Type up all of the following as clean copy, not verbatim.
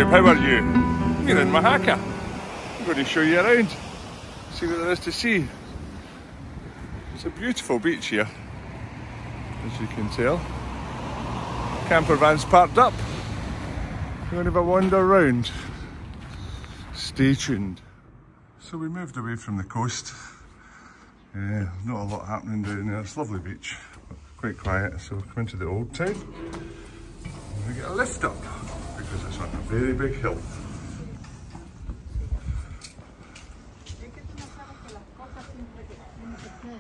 YouTube, how are you? We're in Mojacar. I'm going to show you around, see what there is to see. It's a beautiful beach here, as you can tell. Camper van's parked up. We're going to have a wander around. Stay tuned. So we moved away from the coast. Not a lot happening down there. It's a lovely beach, but quite quiet. So we come into the old town. And we get a lift up because it's on a very big hill.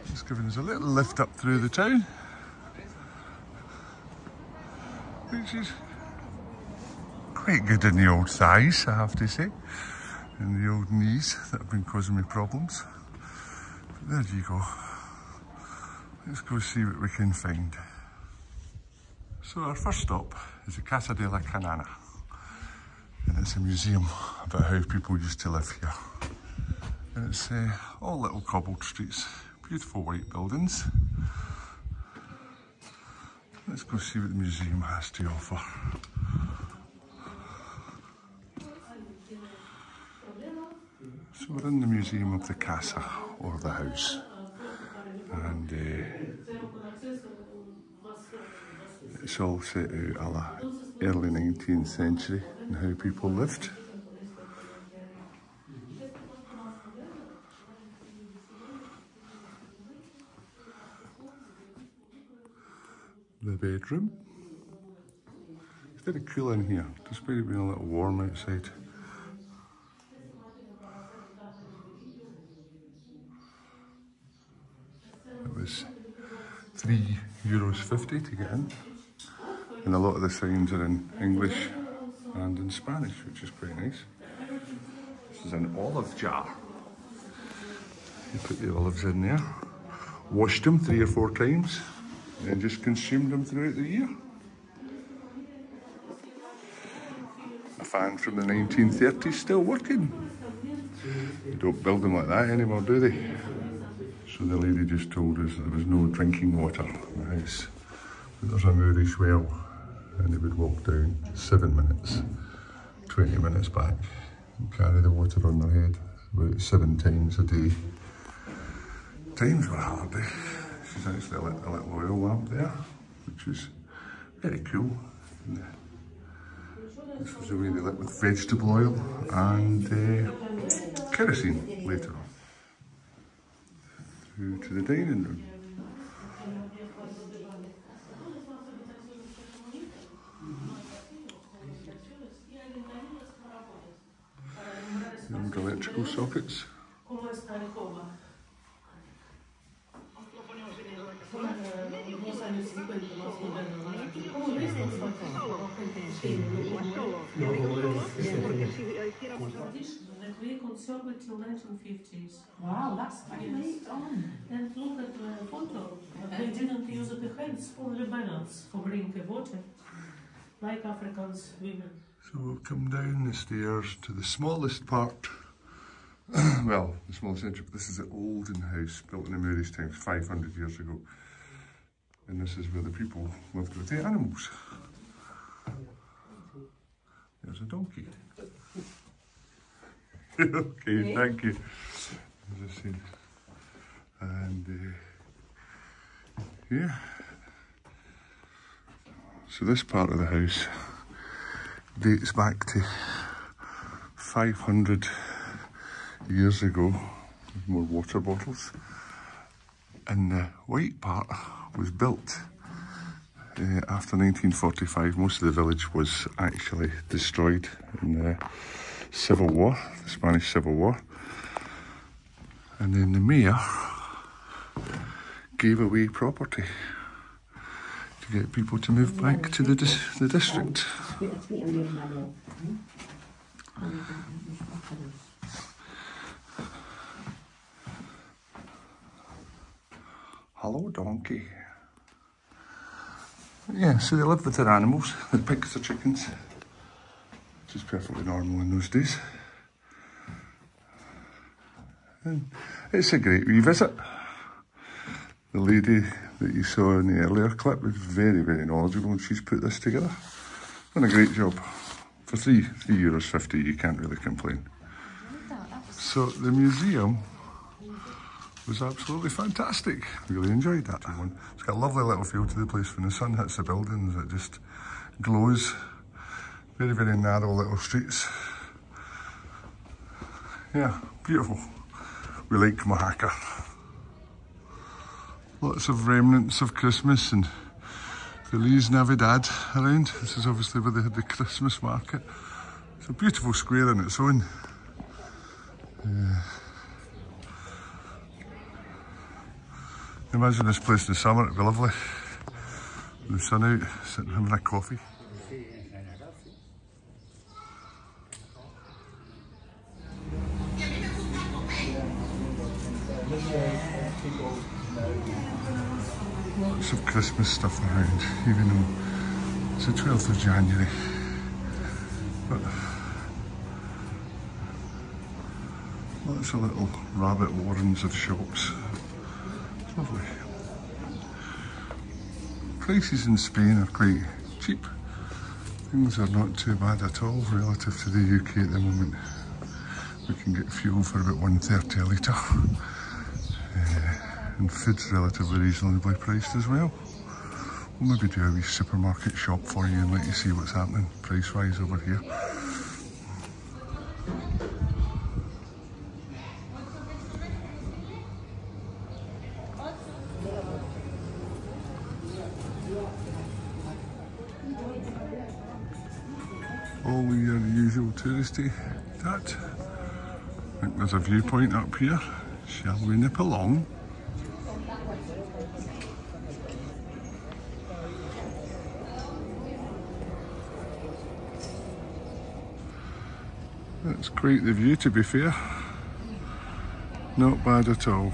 It's giving us a little lift up through the town, which is quite good in the old thighs, I have to say, and the old knees that have been causing me problems. But there you go. Let's go see what we can find. So our first stop is the Casa de la Canana, and it's a museum about how people used to live here. And it's all little cobbled streets, beautiful white buildings. Let's go see what the museum has to offer. So we're in the museum of the casa, or the house, and it's all set out a la early 19th century and how people lived. The bedroom. It's very cool in here, despite it being a little warm outside. It was €3.50 to get in, and a lot of the signs are in English and in Spanish, which is quite nice. This is an olive jar. You put the olives in there, washed them 3 or 4 times, and just consumed them throughout the year. A fan from the 1930s still working. They don't build them like that anymore, do they? So the lady just told us there was no drinking water in the house. But there's a Moorish well, and they would walk down 7 minutes, 20 minutes back, and carry the water on their head about 7 times a day. Times were hard, eh? She's actually lit a little oil lamp there, which is very cool. And this was the way they lit with vegetable oil and kerosene later on. Through to the dining room. The old electrical sockets. That we conserve till 1950s. Wow, that's nice. And look at the photo. They didn't use the hands, only banners for bringing water, like Africans women. So we'll come down the stairs to the smallest part. Well, the smallest entry, but this is the olden house built in the Moorish times, 500 years ago. And this is where the people lived with the animals. There's a donkey. Okay, thank you. As I said. And yeah. So this part of the house dates back to 500 years ago, with more water bottles. And the white part was built after 1945. Most of the village was actually destroyed in the Civil War, the Spanish Civil War. And then the mayor gave away property to get people to move back to the district. Hello, donkey. Yeah, so they lived with their animals, their pigs, their chickens, which is perfectly normal in those days. And it's a great revisit. The lady that you saw in the earlier clip was very, very knowledgeable, and she's put this together. Done a great job. For €3.50 you can't really complain. So the museum was absolutely fantastic. Really enjoyed that one. It's got a lovely little feel to the place. When the sun hits the buildings, it just glows. Very, very narrow little streets. Yeah, beautiful. We like Mojácar. Lots of remnants of Christmas and Feliz Navidad around. This is obviously where they had the Christmas market. It's a beautiful square on its own. Imagine this place in the summer, it'd be lovely. With the sun out, sitting having a coffee. Lots of Christmas stuff around, even though it's the 12th of January. But lots of little rabbit warrens of shops. It's lovely. Prices in Spain are quite cheap. Things are not too bad at all relative to the UK at the moment. We can get fuel for about $1.30 a litre. And food's relatively reasonably priced as well. We'll maybe do a wee supermarket shop for you and let you see what's happening price-wise over here. All your usual touristy that. I think there's a viewpoint up here. Shall we nip along? That's quite the view, to be fair. Not bad at all.